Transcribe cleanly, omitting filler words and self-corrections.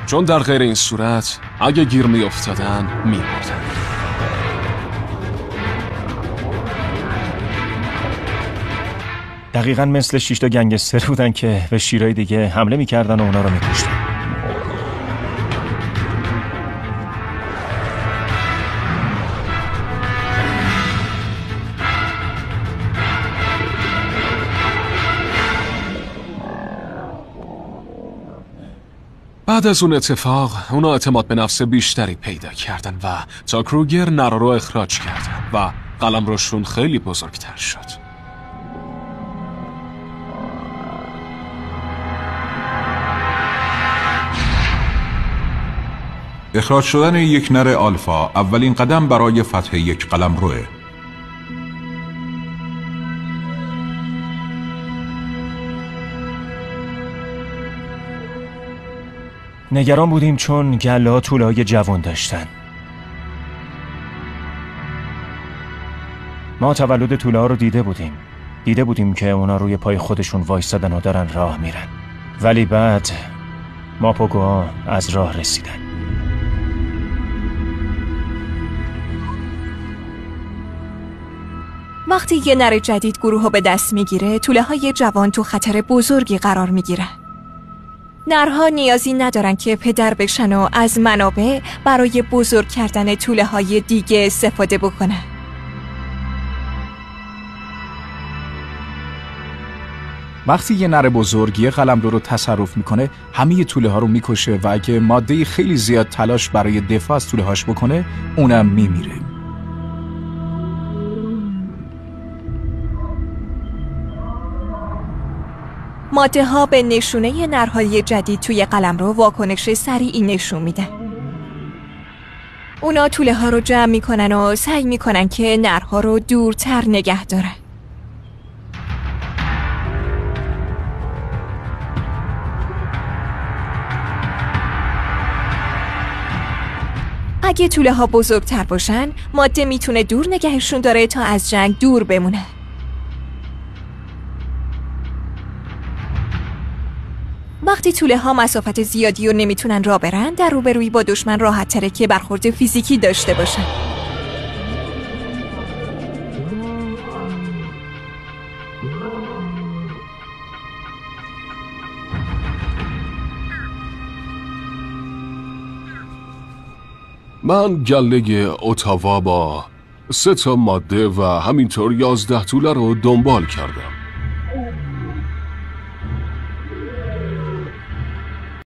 چون در غیر این صورت اگه گیر می افتادن می مردن. دقیقاً مثل 6 تا گنگستر بودن که به شیرای دیگه حمله میکردن و اونا رو میکشتن. بعد از اون اتفاق اونا اعتماد به نفس بیشتری پیدا کردن و تا کروگر نرا رو اخراج کردن و قلمروشون خیلی بزرگتر شد. اخراج شدن یک نر آلفا اولین قدم برای فتح یک قلمروه. نگران بودیم چون گله‌ها طوله‌های جوان داشتن. ما تولد طوله‌ها رو دیده بودیم که اونا روی پای خودشون وایستادن و دارن راه میرن. ولی بعد ماپوگوها از راه رسیدن. وقتی یه نر جدید گروهو به دست میگیره، توله‌های جوان تو خطر بزرگی قرار میگیرن. نرها نیازی ندارن که پدر بشن و از منابع برای بزرگ کردن توله‌های دیگه استفاده بکنن. وقتی یه نر بزرگ یه قلمرو رو تصرف میکنه، همه توله ها رو میکشه و اگه ماده خیلی زیاد تلاش برای دفاع از توله هاش بکنه، اونم میمیره. ماده ها به نشونه نرهای جدید توی قلمرو واکنش سریعی نشون میدن. اونا توله ها رو جمع میکنن و سعی میکنن که نرها رو دورتر نگه دارن. اگه توله ها بزرگتر باشن، ماده میتونه دور نگهشون داره تا از جنگ دور بمونه. وقتی توله ها مسافت زیادی رو نمیتونن راه برن، در روبرویی با دشمن راحت تره که برخورد فیزیکی داشته باشن. من گله اوتاوا با 3 تا ماده و همینطور 11 توله رو دنبال کردم.